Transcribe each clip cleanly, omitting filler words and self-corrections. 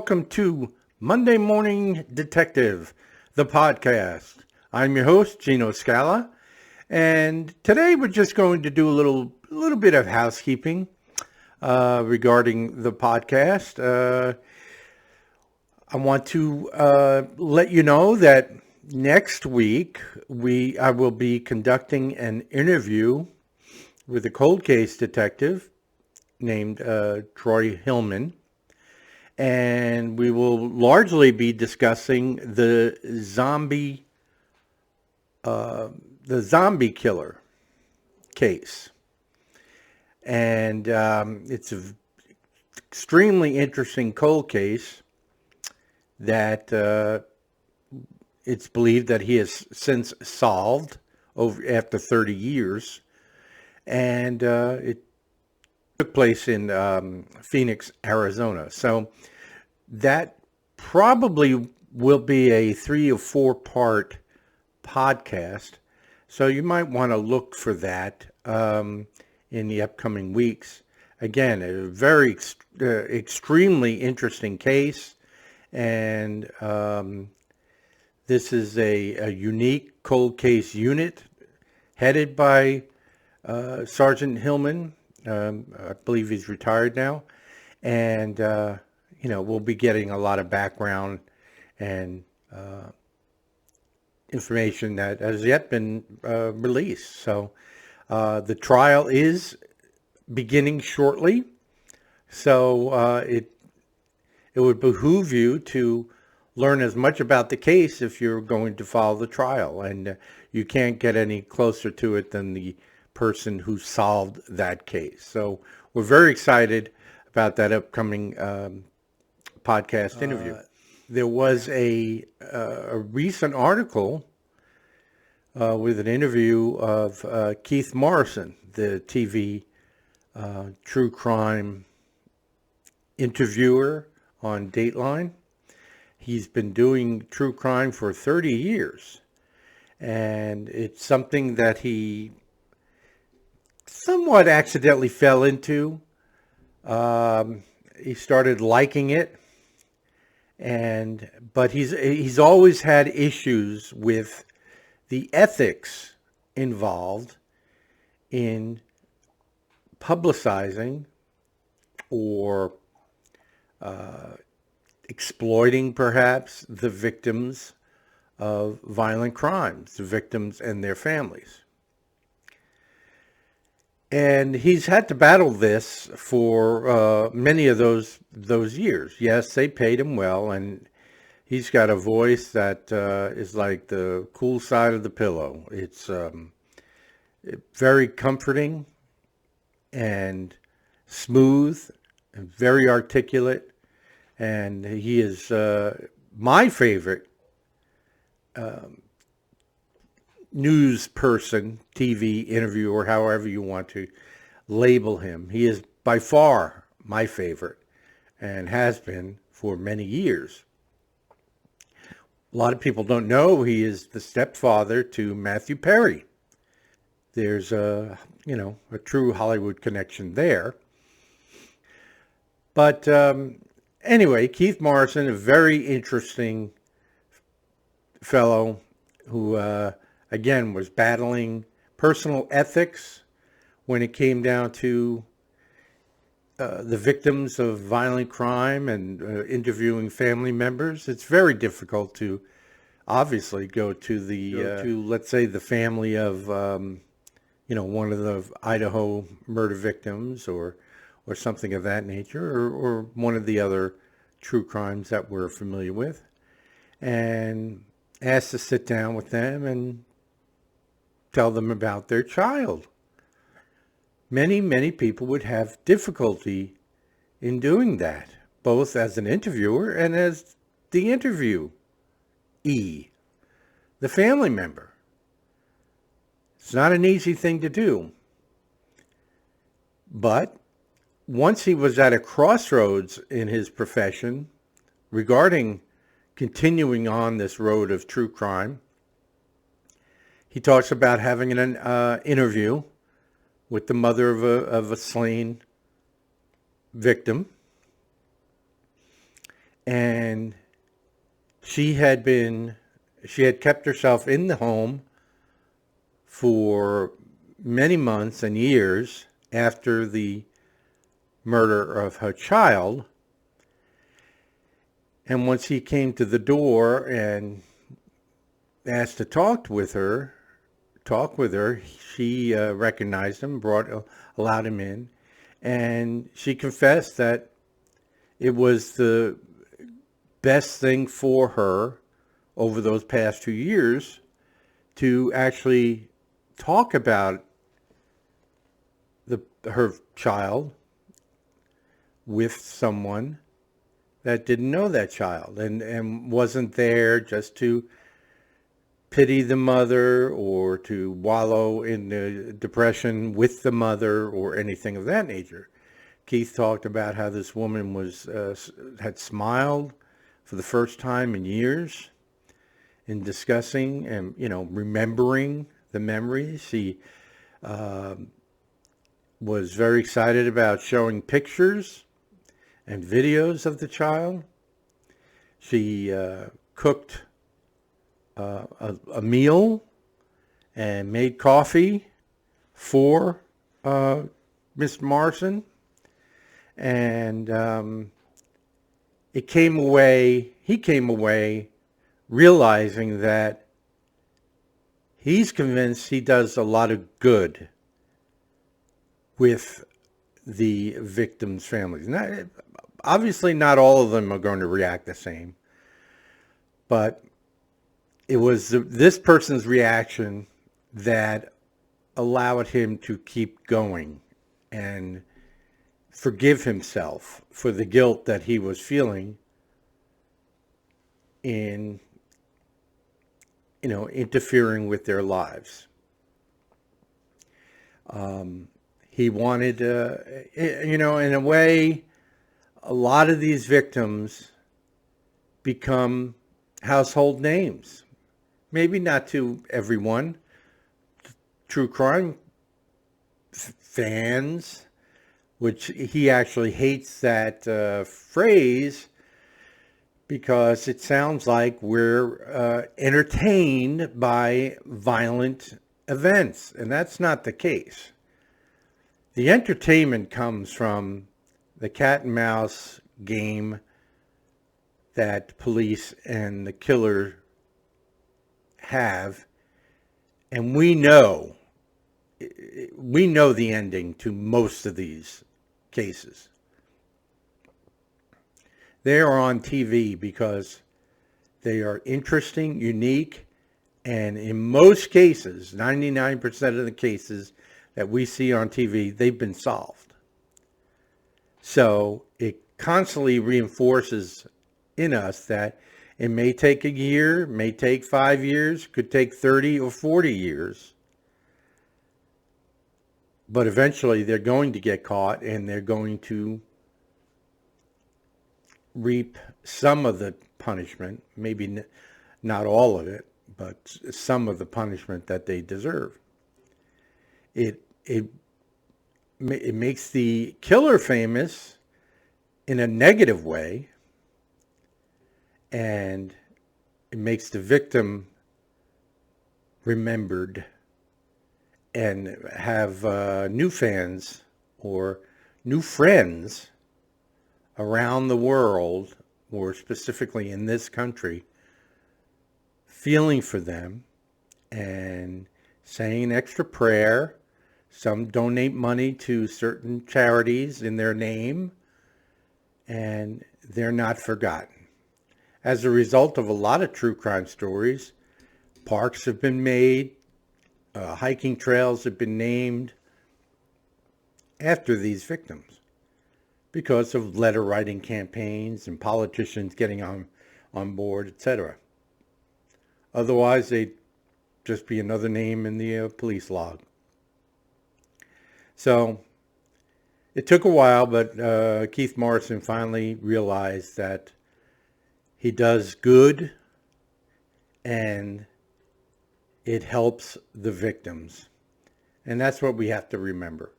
welcome to Monday Morning Detective, the podcast. I'm your host, Gino Scala, and today we're just going to do a little bit of housekeeping regarding the podcast. I want to let you know that next week I will be conducting an interview with a cold case detective named Troy Hillman. And we will largely be discussing the zombie killer case. And it's an extremely interesting cold case that it's believed that he has since solved after 30 years. And it took place in Phoenix, Arizona. So that probably will be a 3 or 4 part podcast. So you might want to look for that in the upcoming weeks. Again, a very extremely interesting case. And this is a unique cold case unit headed by Sergeant Hillman. I believe he's retired now. And, we'll be getting a lot of background and information that has yet been released. So the trial is beginning shortly. So it would behoove you to learn as much about the case if you're going to follow the trial. And you can't get any closer to it than the person who solved that case. So we're very excited about that upcoming podcast interview. There was a recent article with an interview of Keith Morrison, the TV true crime interviewer on Dateline. He's been doing true crime for 30 years, and it's something that he somewhat accidentally fell into. He started liking it, but he's always had issues with the ethics involved in publicizing or exploiting perhaps the victims of violent crimes, the victims and their families. And he's had to battle this for many of those years. Yes, they paid him well, and he's got a voice that is like the cool side of the pillow. It's very comforting and smooth and very articulate. And he is my favorite news person, TV interviewer, however you want to label him. He is by far my favorite and has been for many years. A lot of people don't know he is the stepfather to Matthew Perry. There's a true Hollywood connection there. But anyway, Keith Morrison, a very interesting fellow who again, was battling personal ethics when it came down to the victims of violent crime and interviewing family members. It's very difficult to obviously go to let's say, the family of, one of the Idaho murder victims or something of that nature, or one of the other true crimes that we're familiar with, and ask to sit down with them and tell them about their child. Many, many people would have difficulty in doing that, both as an interviewer and as the interviewee, the family member. It's not an easy thing to do. But once he was at a crossroads in his profession regarding continuing on this road of true crime, he talks about having an interview with the mother of a slain victim. And she had kept herself in the home for many months and years after the murder of her child. And once he came to the door and asked to talk with her, she recognized him, allowed him in, and she confessed that it was the best thing for her over those past 2 years to actually talk about her child with someone that didn't know that child and wasn't there just to pity the mother or to wallow in the depression with the mother or anything of that nature. Keith talked about how this woman had smiled for the first time in years in discussing and, remembering the memories. She was very excited about showing pictures and videos of the child. She cooked a meal and made coffee for Mr. Morrison. And he came away realizing that he's convinced he does a lot of good with the victims' families. Obviously, not all of them are going to react the same, but it was this person's reaction that allowed him to keep going and forgive himself for the guilt that he was feeling in, interfering with their lives. He wanted, in a way, a lot of these victims become household names. Maybe not to everyone. True crime fans, which he actually hates that phrase because it sounds like we're entertained by violent events, and that's not the case. The entertainment comes from the cat and mouse game that police and the killer have, and we know the ending to most of these cases. They are on TV because they are interesting, unique, and in most cases, 99% of the cases that we see on TV, they've been solved. So it constantly reinforces in us that it may take a year, may take 5 years, could take 30 or 40 years. But eventually they're going to get caught and they're going to reap some of the punishment, maybe not all of it, but some of the punishment that they deserve. It makes the killer famous in a negative way, and it makes the victim remembered and have new fans or new friends around the world, or specifically in this country, feeling for them and saying an extra prayer. Some donate money to certain charities in their name, and they're not forgotten. As a result of a lot of true crime stories, parks have been made, hiking trails have been named after these victims because of letter writing campaigns and politicians getting on board, etc. Otherwise, they'd just be another name in the police log. So it took a while, but Keith Morrison finally realized that he does good and it helps the victims. And that's what we have to remember.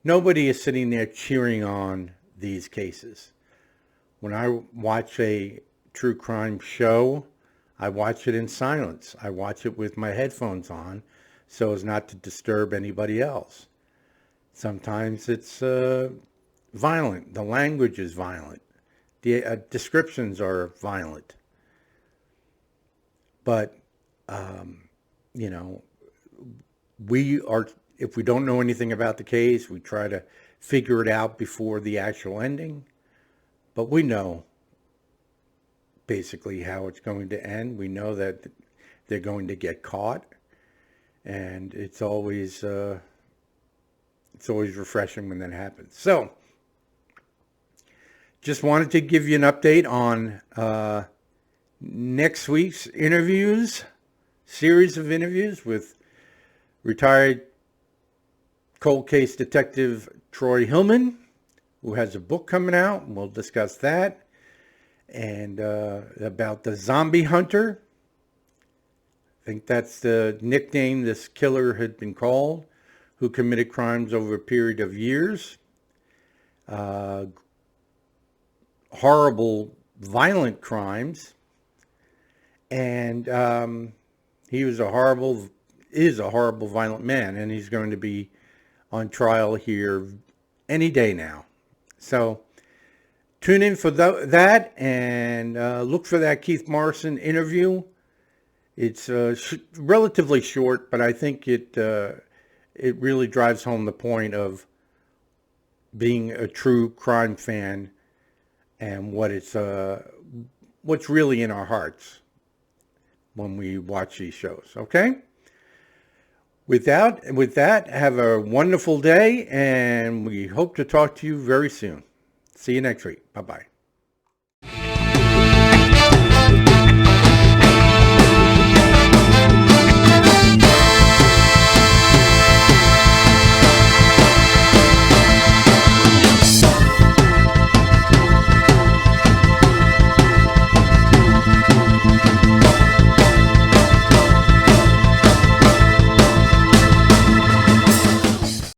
Nobody is sitting there cheering on these cases. When I watch a true crime show, I watch it in silence. I watch it with my headphones on so as not to disturb anybody else. Sometimes it's violent. The language is violent. The descriptions are violent. But, you know, if we don't know anything about the case, we try to figure it out before the actual ending. But we know basically how it's going to end. We know that they're going to get caught, and it's always refreshing when that happens. So, just wanted to give you an update on next week's series of interviews with retired cold case detective Troy Hillman, who has a book coming out, and we'll discuss that. And about the zombie hunter. I think that's the nickname this killer had been called, who committed crimes over a period of years. Horrible, violent crimes. And he is a horrible, violent man, and he's going to be on trial here any day now. So tune in for that, and look for that Keith Morrison interview. It's relatively short, but I think it really drives home the point of being a true crime fan and what's really in our hearts when we watch these shows. Okay? With that, have a wonderful day, and we hope to talk to you very soon. See you next week. Bye-bye.